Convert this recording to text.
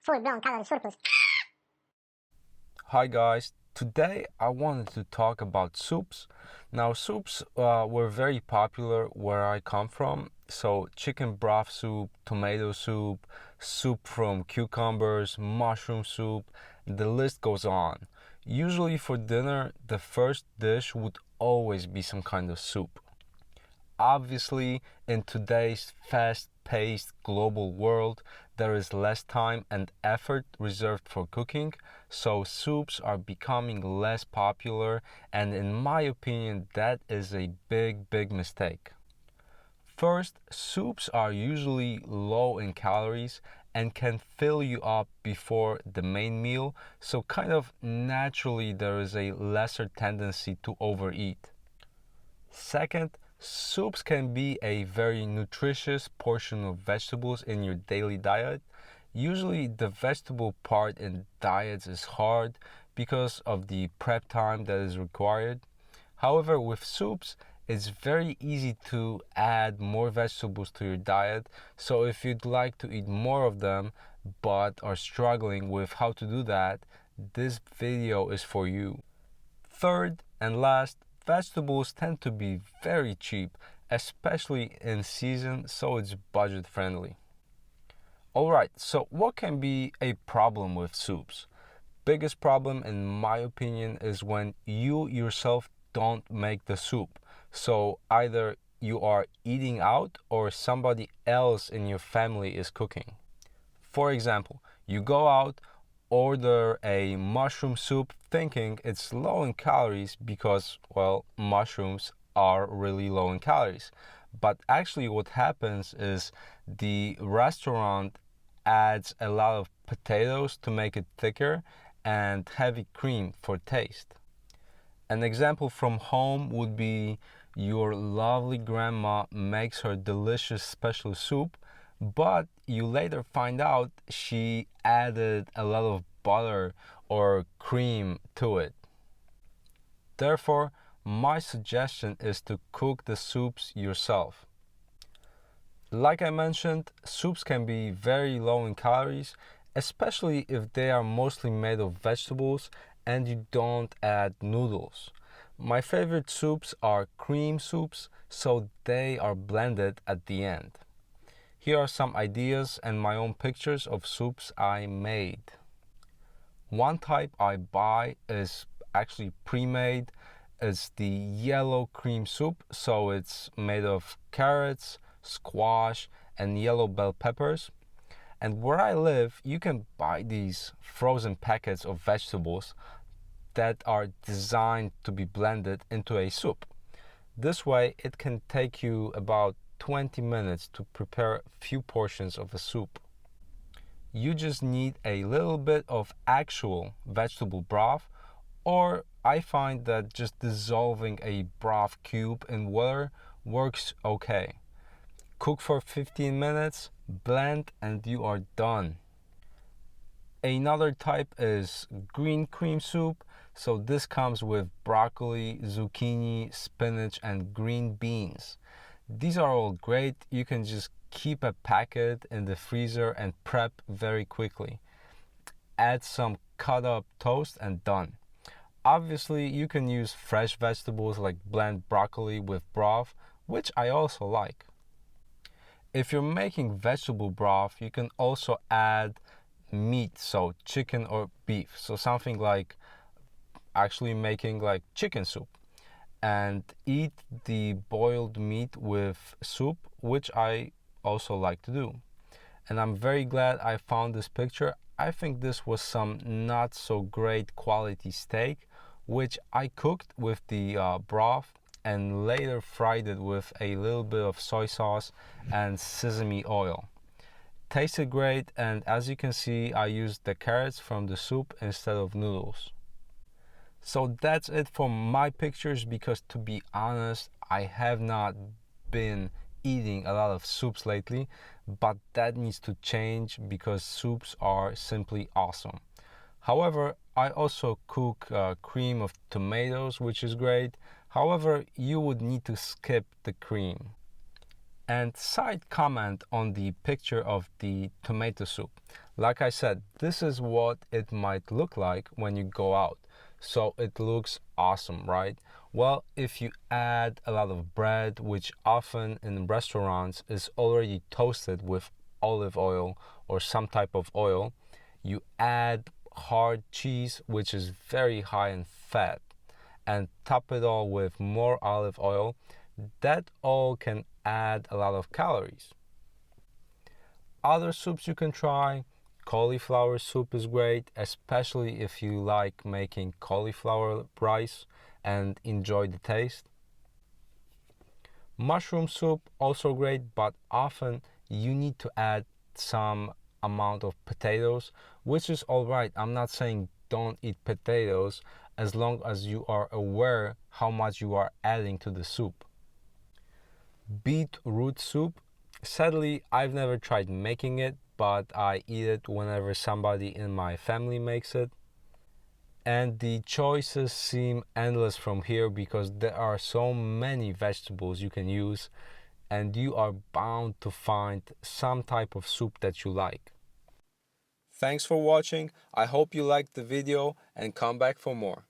full-blown calorie surplus. Hi guys, today I wanted to talk about soups. Now soups were very popular where I come from. So chicken broth soup, tomato soup, soup from cucumbers, mushroom soup, the list goes on. Usually for dinner, the first dish would always be some kind of soup. Obviously, in today's fast-paced global world, there is less time and effort reserved for cooking, so soups are becoming less popular, and in my opinion, that is a big mistake. First, soups are usually low in calories and can fill you up before the main meal, so kind of naturally there is a lesser tendency to overeat. Second, soups can be a very nutritious portion of vegetables in your daily diet. Usually the vegetable part in diets is hard because of the prep time that is required. However, with soups, it's very easy to add more vegetables to your diet. So if you'd like to eat more of them but are struggling with how to do that, this video is for you. Third and last, vegetables tend to be very cheap, especially in season, so it's budget friendly. Alright, so what can be a problem with soups? Biggest problem in my opinion is when you yourself don't make the soup. So either you are eating out or somebody else in your family is cooking. For example, you go out, order a mushroom soup thinking it's low in calories because, well, mushrooms are really low in calories. But actually what happens is the restaurant adds a lot of potatoes to make it thicker and heavy cream for taste. An example from home would be your lovely grandma makes her delicious special soup, but you later find out she added a lot of butter or cream to it. Therefore, my suggestion is to cook the soups yourself. Like I mentioned, soups can be very low in calories, especially if they are mostly made of vegetables and you don't add noodles. My favorite soups are cream soups, so they are blended at the end. Here are some ideas and my own pictures of soups I made. One type I buy is actually pre-made. It's the yellow cream soup, so it's made of carrots, squash, and yellow bell peppers. And where I live, you can buy these frozen packets of vegetables that are designed to be blended into a soup. This way, it can take you about 20 minutes to prepare a few portions of a soup. You just need a little bit of actual vegetable broth, or I find that just dissolving a broth cube in water works okay. Cook for 15 minutes, blend, and you are done. Another type is green cream soup. So this comes with broccoli, zucchini, spinach, and green beans. These are all great. You can just keep a packet in the freezer and prep very quickly. Add some cut up toast and done. Obviously, you can use fresh vegetables like blend broccoli with broth, which I also like. If you're making vegetable broth, you can also add meat, so chicken or beef. So something like actually making like chicken soup, and eat the boiled meat with soup, which I also like to do. And I'm very glad I found this picture. I think this was some not so great quality steak, which I cooked with the broth and later fried it with a little bit of soy sauce and sesame oil. Tasted great, and as you can see, I used the carrots from the soup instead of noodles. So that's it for my pictures, because to be honest, I have not been eating a lot of soups lately, but that needs to change because soups are simply awesome. However, I also cook cream of tomatoes, which is great. However, you would need to skip the cream. And side comment on the picture of the tomato soup. Like I said, this is what it might look like when you go out. So it looks awesome, right? Well, if you add a lot of bread, which often in restaurants is already toasted with olive oil or some type of oil, you add hard cheese, which is very high in fat, and top it all with more olive oil, that all can add a lot of calories. Other soups you can try, cauliflower soup is great, especially if you like making cauliflower rice and enjoy the taste. Mushroom soup also great, but often you need to add some amount of potatoes, which is all right. I'm not saying don't eat potatoes as long as you are aware how much you are adding to the soup. Beetroot soup. Sadly, I've never tried making it, but I eat it whenever somebody in my family makes it. And the choices seem endless from here because there are so many vegetables you can use, and you are bound to find some type of soup that you like. Thanks for watching. I hope you liked the video and come back for more.